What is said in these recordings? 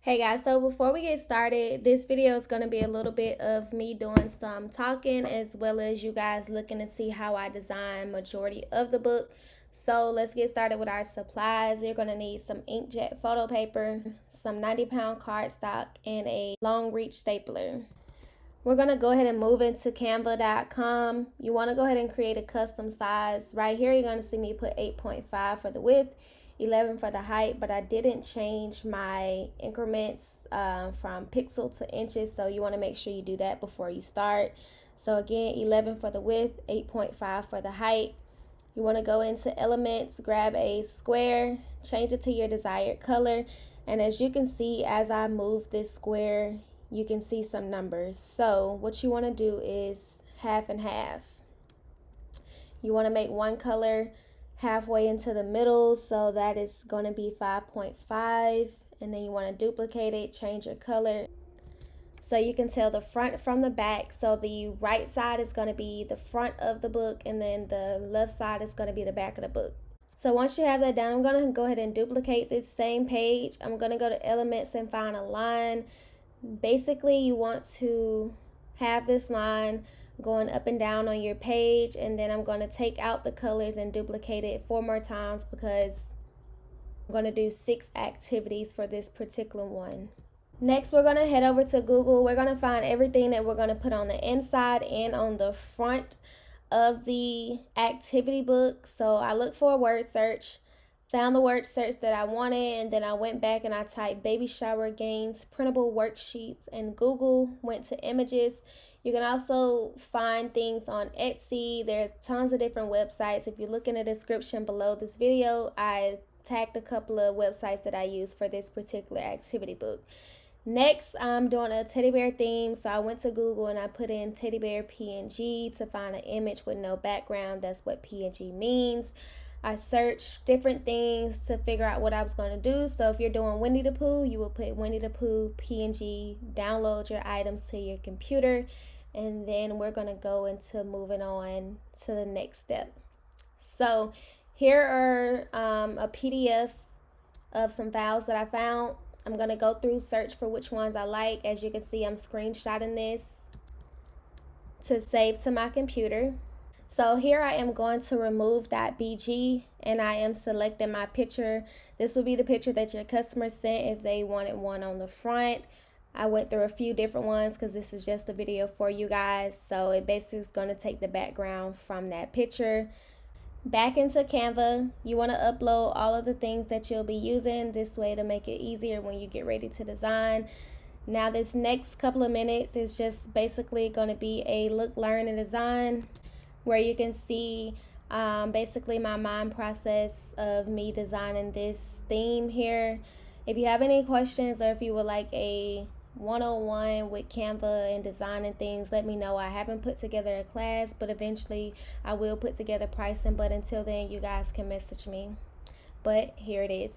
Hey guys, so before we get started, this video is going to be a little bit of me doing some talking as well as you guys looking to see how I design majority of the book. So let's get started with our supplies. You're going to need some inkjet photo paper, some 90-pound cardstock, and a long reach stapler. We're going to go ahead and move into canva.com. You want to go ahead and create a custom size. Right here, you're going to see me put 8.5 for the width, 11 for the height, but I didn't change my increments from pixel to inches, so you want to make sure you do that before you start. So again, 11 for the width, 8.5 for the height. You want to go into elements, grab a square, change it to your desired color, and as you can see, as I move this square, you can see some numbers. So what you want to do is half and half. You want to make one color halfway into the middle, so that is going to be 5.5, and then you want to duplicate it, change your color so you can tell the front from the back. So the right side is going to be the front of the book, and then the left side is going to be the back of the book. So once you have that done, I'm going to go ahead and duplicate this same page. I'm going to go to elements and find a line. Basically, you want to have this line going up and down on your page, and then I'm going to take out the colors and duplicate it 4 more times because I'm going to do 6 activities for this particular one. Next, we're going to head over to Google. We're going to find everything that we're going to put on the inside and on the front of the activity book. So I looked for a word search, found the word search that I wanted, and then I went back and I typed baby shower games, printable worksheets, and Google went to images. You can also find things on Etsy. There's tons of different websites. If you look in the description below this video, I tagged a couple of websites that I use for this particular activity book. Next, I'm doing a teddy bear theme, so I went to Google and I put in teddy bear PNG to find an image with no background. That's what PNG means. I searched different things to figure out what I was going to do. So if you're doing Winnie the Pooh, you will put Winnie the Pooh PNG, download your items to your computer, and then we're going to go into moving on to the next step. So here are a PDF of some files that I found. I'm going to go through, search for which ones I like. As you can see, I'm screenshotting this to save to my computer. So here I am going to remove .bg, and I am selecting my picture. This will be the picture that your customer sent if they wanted one on the front. I went through a few different ones because this is just a video for you guys. So it basically is going to take the background from that picture. Back into Canva, you want to upload all of the things that you'll be using this way to make it easier when you get ready to design. Now this next couple of minutes is just basically going to be a look, learn, and design where you can see basically my mind process of me designing this theme here. If you have any questions or if you would like a one-on-one with Canva and designing things, let me know. I haven't put together a class, but eventually I will put together pricing, but until then you guys can message me. But here it is.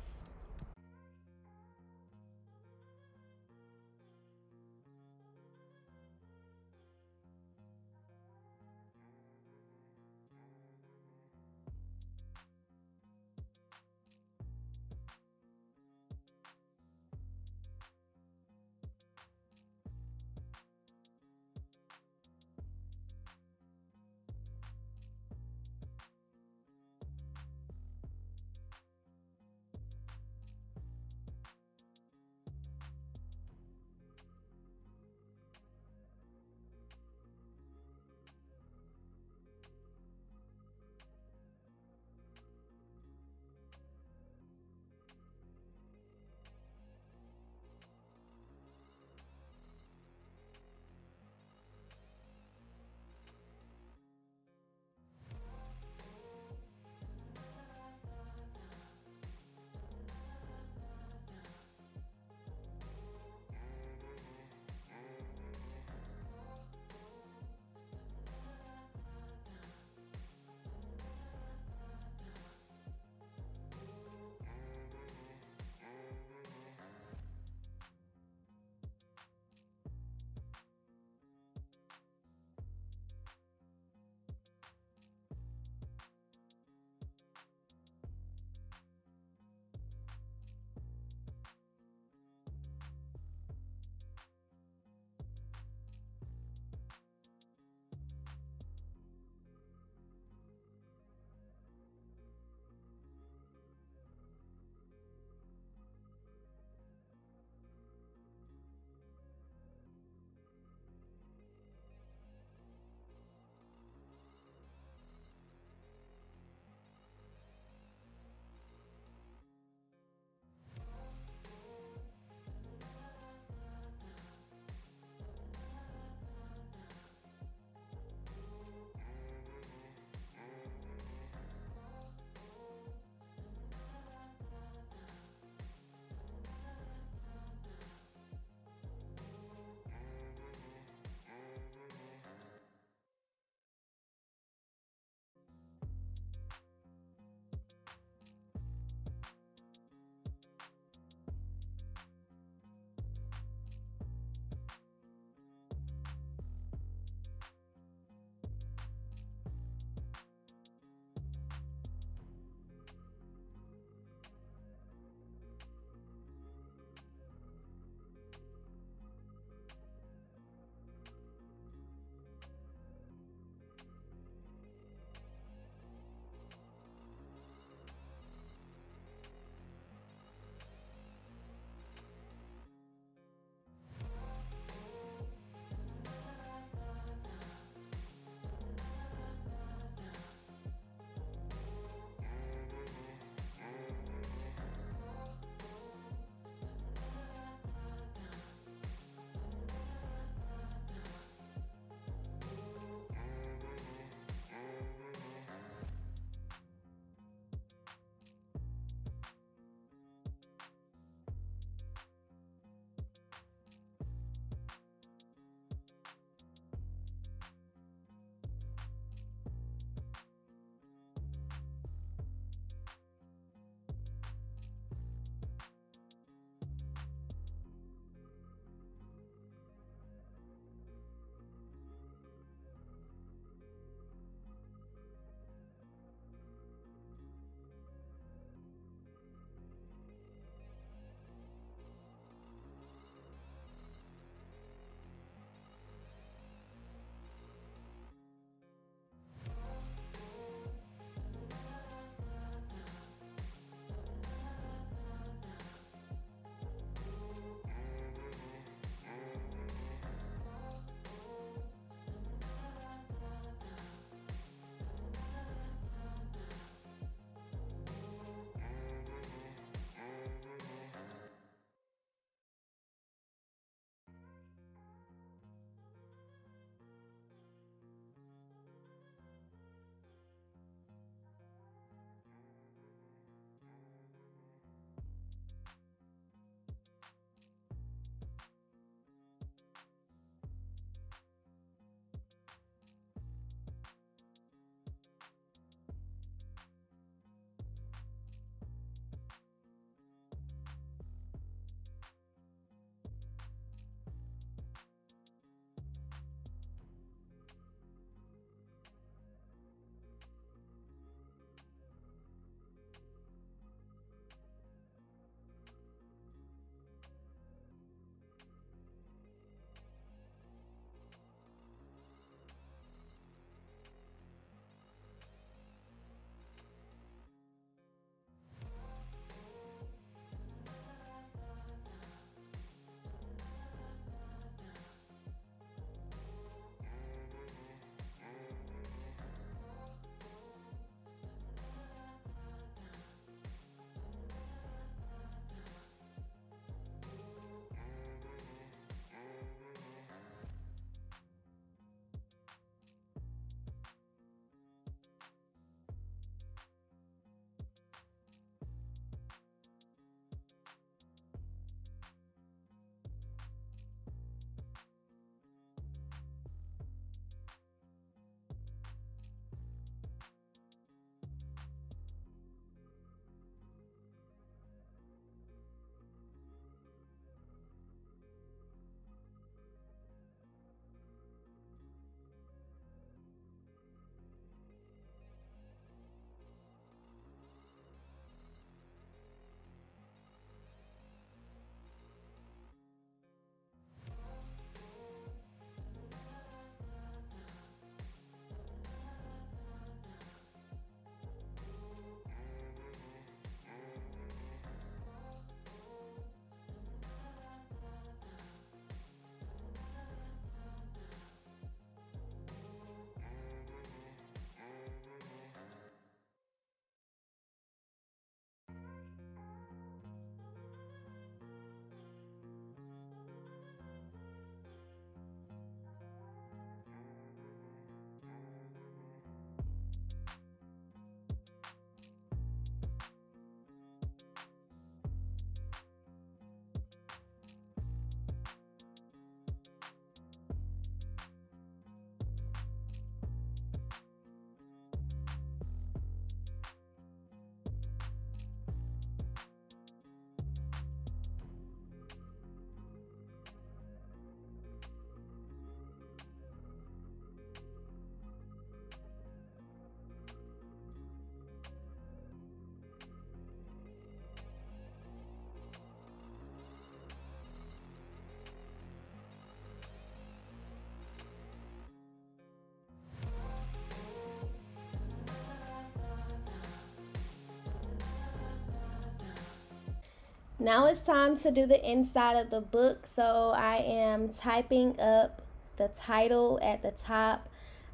Now it's time to do the inside of the book. So I am typing up the title at the top.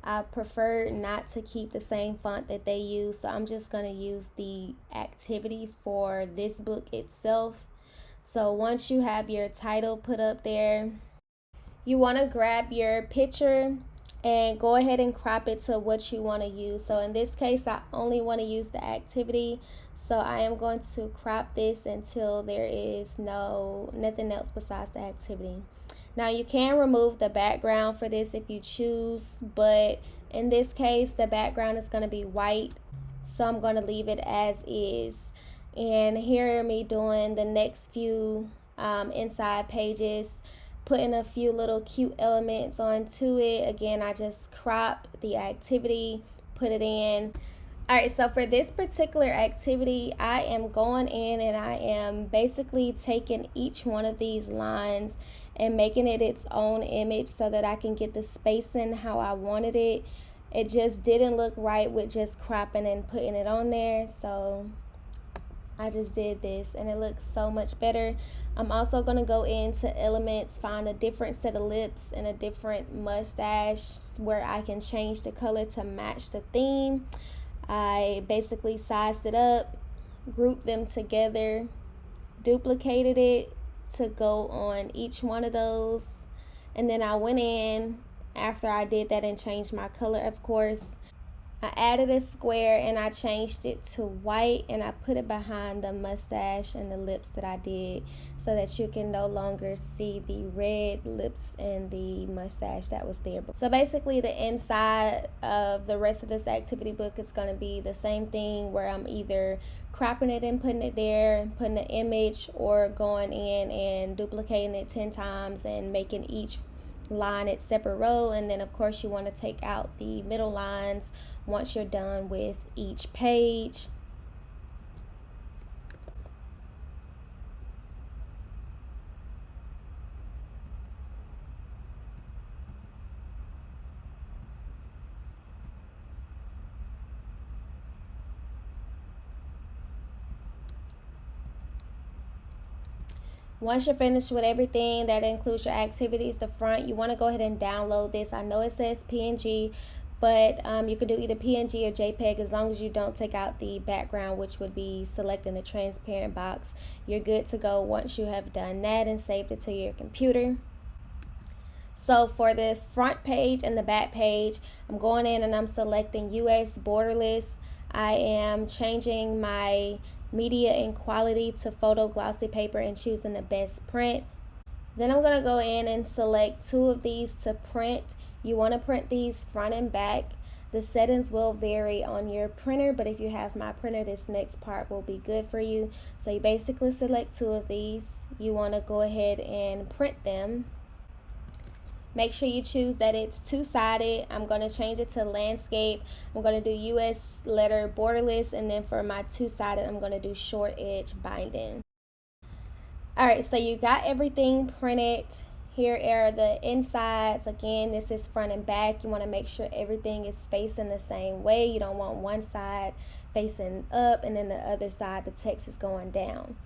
I prefer not to keep the same font that they use, so I'm just going to use the activity for this book itself. So once you have your title put up there, you want to grab your picture and go ahead and crop it to what you want to use. So in this case, I only want to use the activity. So I am going to crop this until there is nothing else besides the activity. Now you can remove the background for this if you choose, but in this case, the background is going to be white. So I'm going to leave it as is. And here are me doing the next few inside pages, putting a few little cute elements onto it. Again, I just cropped the activity, put it in. All right, so for this particular activity, I am going in and I am basically taking each one of these lines and making it its own image so that I can get the spacing how I wanted it. It just didn't look right with just cropping and putting it on there, so I just did this and it looks so much better. I'm also going to go into elements, find a different set of lips and a different mustache where I can change the color to match the theme. I basically sized it up, grouped them together, duplicated it to go on each one of those, and then I went in after I did that and changed my color, of course. I added a square and I changed it to white and I put it behind the mustache and the lips that I did so that you can no longer see the red lips and the mustache that was there. So basically the inside of the rest of this activity book is going to be the same thing, where I'm either cropping it and putting it there, putting an image, or going in and duplicating it 10 times and making each line its separate row. And then of course you want to take out the middle lines once you're done with each page. Once you're finished with everything, that includes your activities, the front, you want to go ahead and download this. I know it says PNG, but you can do either PNG or JPEG as long as you don't take out the background, which would be selecting the transparent box. You're good to go once you have done that and saved it to your computer. So for the front page and the back page, I'm going in and I'm selecting US borderless. I am changing my media and quality to photo glossy paper and choosing the best print. Then I'm going to go in and select two of these to print. You want to print these front and back. The settings will vary on your printer, but if you have my printer, this next part will be good for you. So you basically select two of these. You want to go ahead and print them. Make sure you choose that it's two-sided. I'm going to change it to landscape. I'm going to do US letter borderless, and then for my two-sided, I'm going to do short edge binding. Alright, so you got everything printed. Here are the insides. Again, this is front and back. You want to make sure everything is facing the same way. You don't want one side facing up and then the other side the text is going down.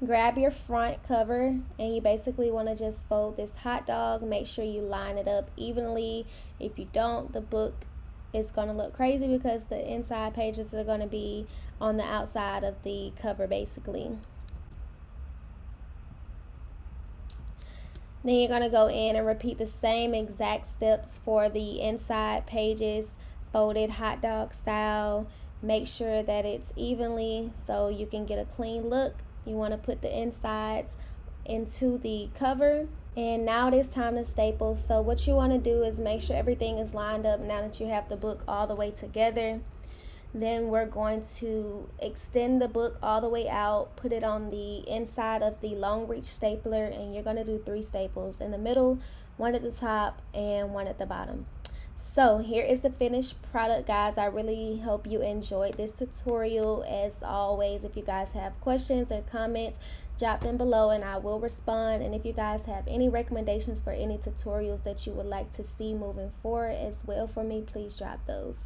Grab your front cover and you basically want to just fold this hot dog. Make sure you line it up evenly. If you don't, the book is going to look crazy because the inside pages are going to be on the outside of the cover basically. Then you're going to go in and repeat the same exact steps for the inside pages, folded hot dog style. Make sure that it's evenly so you can get a clean look. You want to put the insides into the cover. And now it is time to staple. So what you want to do is make sure everything is lined up now that you have the book all the way together. Then we're going to extend the book all the way out, put it on the inside of the long reach stapler, and you're going to do 3 staples in the middle, 1 at the top, and 1 at the bottom. So here is the finished product, guys. I really hope you enjoyed this tutorial. As always, if you guys have questions or comments, drop them below and I will respond. And if you guys have any recommendations for any tutorials that you would like to see moving forward as well for me, please drop those.